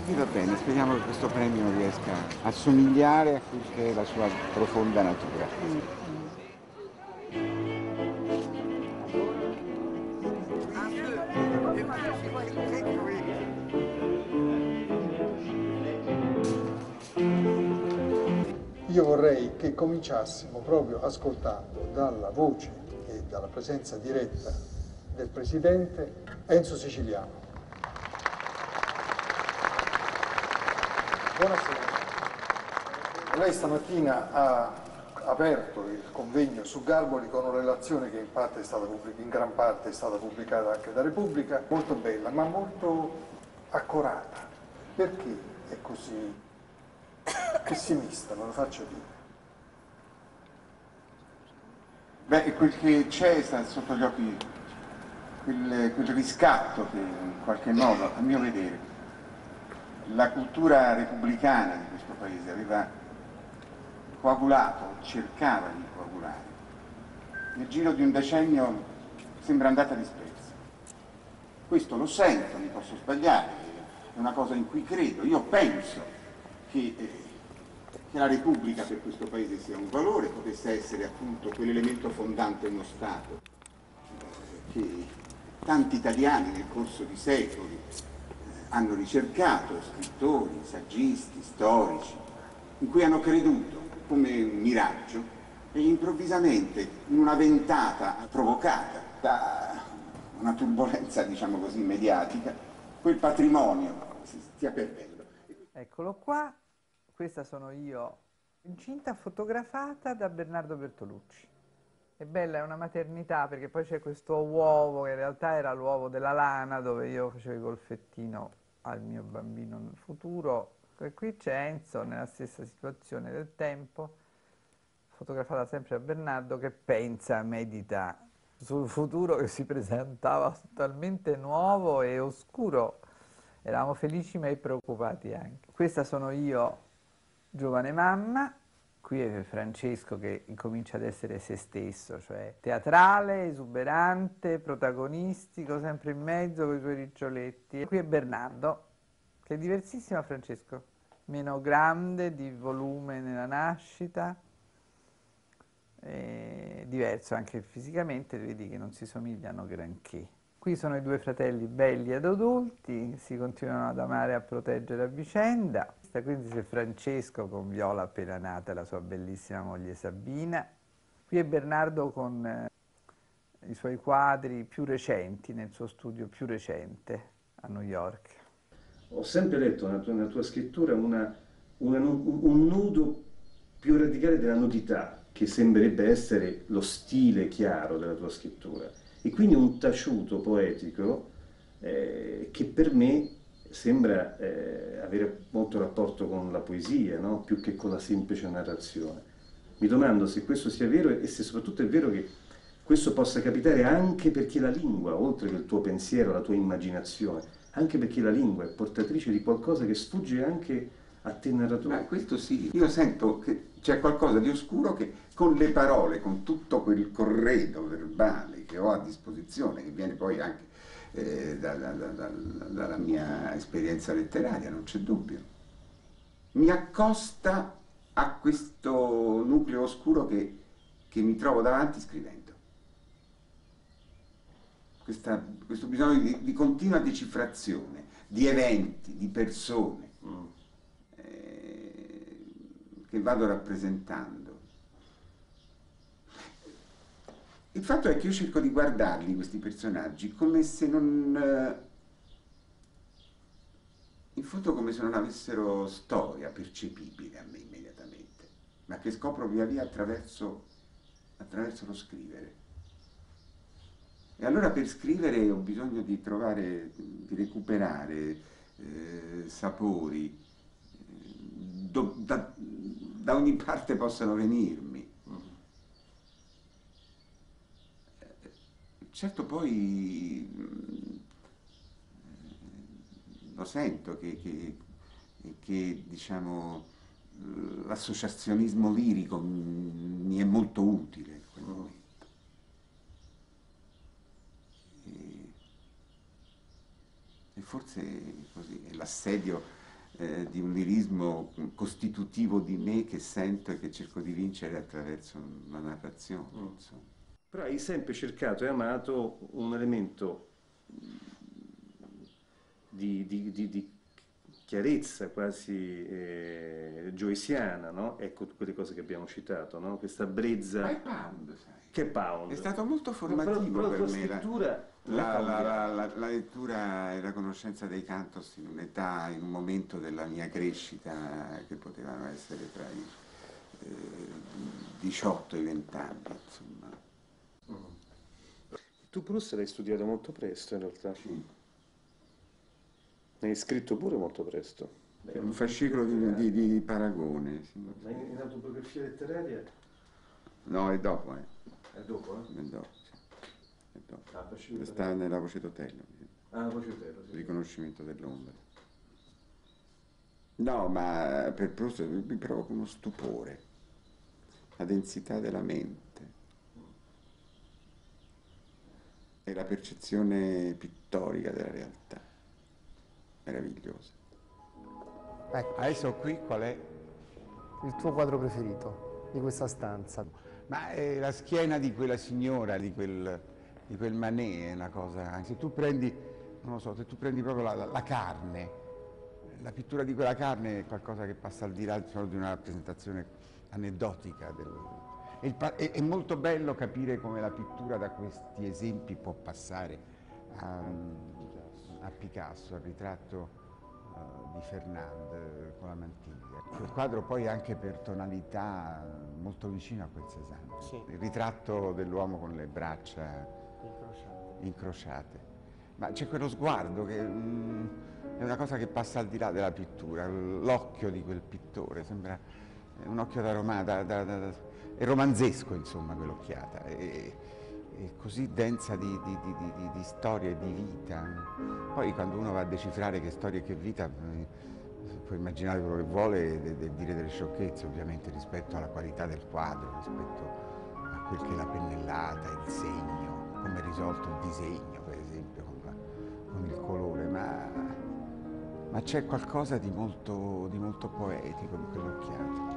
Sì, va bene, speriamo che questo premio riesca a somigliare a quella che è la sua profonda natura. Io vorrei che cominciassimo proprio ascoltando dalla voce e dalla presenza diretta del Presidente Enzo Siciliano. Buonasera. Lei stamattina ha aperto il convegno su Garboli con una relazione che in gran parte è stata pubblicata anche da Repubblica, molto bella ma molto accorata. Perché è così pessimista, me lo faccio dire? Beh, quel che c'è sta sotto gli occhi, quel riscatto che in qualche modo, a mio vedere, la cultura repubblicana di questo paese aveva coagulato, cercava di coagulare. Nel giro di un decennio sembra andata dispersa. Questo lo sento, mi posso sbagliare, è una cosa in cui credo. Io penso che la Repubblica per questo paese sia un valore, potesse essere appunto quell'elemento fondante di uno Stato che tanti italiani nel corso di secoli hanno ricercato, scrittori, saggisti, storici, in cui hanno creduto come un miraggio e improvvisamente in una ventata provocata da una turbolenza, diciamo così, mediatica, quel patrimonio si stia perdendo. Eccolo qua, questa sono io, incinta fotografata da Bernardo Bertolucci. È bella, è una maternità perché poi c'è questo uovo che in realtà era l'uovo della lana dove io facevo il golfettino al mio bambino futuro. E qui c'è Enzo nella stessa situazione del tempo, fotografata sempre da Bernardo che pensa, medita sul futuro che si presentava talmente nuovo e oscuro. Eravamo felici ma preoccupati anche. Questa sono io, giovane mamma. Qui è Francesco che incomincia ad essere se stesso, cioè teatrale, esuberante, protagonistico, sempre in mezzo con i suoi riccioletti. E qui è Bernardo, che è diversissimo da Francesco, meno grande, di volume nella nascita, diverso anche fisicamente, vedi che non si somigliano granché. Qui sono i due fratelli belli ed adulti, si continuano ad amare e a proteggere a vicenda. Quindi c'è Francesco con Viola appena nata e la sua bellissima moglie Sabina. Qui è Bernardo con i suoi quadri più recenti, nel suo studio più recente a New York. Ho sempre letto nella tua scrittura un nudo più radicale della nudità, che sembrerebbe essere lo stile chiaro della tua scrittura, e quindi un taciuto poetico che per me sembra avere molto rapporto con la poesia, no? Più che con la semplice narrazione. Mi domando se questo sia vero e se soprattutto è vero che questo possa capitare anche perché la lingua, oltre che il tuo pensiero, la tua immaginazione, anche perché la lingua è portatrice di qualcosa che sfugge anche a te narratore. Ma questo sì, io sento che c'è qualcosa di oscuro che con le parole, con tutto quel corredo verbale che ho a disposizione, che viene poi anche dalla mia esperienza letteraria, non c'è dubbio, mi accosta a questo nucleo oscuro che mi trovo davanti scrivendo. Questo bisogno di continua decifrazione, di eventi, di persone che vado rappresentando. Il fatto è che io cerco di guardarli, questi personaggi, come se non... in fondo come se non avessero storia percepibile a me immediatamente, ma che scopro via via attraverso lo scrivere. E allora per scrivere ho bisogno di trovare, di recuperare sapori, da ogni parte possano venirmi. Certo poi lo sento che diciamo, l'associazionismo lirico mi è molto utile in quel momento. E forse così, è l'assedio di un lirismo costitutivo di me che sento e che cerco di vincere attraverso una narrazione. Insomma. Però hai sempre cercato e amato un elemento di chiarezza quasi joyciana, no? Ecco quelle cose che abbiamo citato, no? Questa brezza. Ma è Pound, sai. Che Pound? È stato molto formativo però per la me scrittura la lettura e la conoscenza dei cantos in un'età, in un momento della mia crescita che potevano essere tra i 18 e i 20 anni, insomma. Tu Proust l'hai studiato molto presto in realtà. Sì. Ne hai scritto pure molto presto. Un fascicolo di paragone. Sì. Ma in autobiografia letteraria? No, è dopo, È dopo, È dopo, sì. È dopo. Ah, fascicolo Sta nella voce d'Otello. Ah, la voce d'Otello, sì. Riconoscimento dell'ombra. No, ma per Proust mi provoca uno stupore, la densità della mente e la percezione pittorica della realtà, meravigliosa. Ecco, Adesso qui qual è? il tuo quadro preferito di questa stanza. Ma la schiena di quella signora, di quel Manet è una cosa. Se tu prendi, non lo so, se tu prendi proprio la carne, la pittura di quella carne è qualcosa che passa al di là solo di una rappresentazione aneddotica. È molto bello capire come la pittura da questi esempi può passare a Picasso, al ritratto di Fernand con la mantiglia. Il quadro poi anche per tonalità molto vicino a quel Cézanne. Sì. Il ritratto dell'uomo con le braccia incrociate. Ma c'è quello sguardo che è una cosa che passa al di là della pittura, l'occhio di quel pittore, sembra un occhio da è romanzesco, insomma, quell'occhiata. È così densa di storia e di vita. Poi quando uno va a decifrare che storia e che vita, può immaginare quello che vuole e dire delle sciocchezze, ovviamente, rispetto alla qualità del quadro, rispetto a quel che è la pennellata, il segno, come è risolto il disegno, per esempio, con il colore, ma c'è qualcosa di molto poetico in quell'occhiata.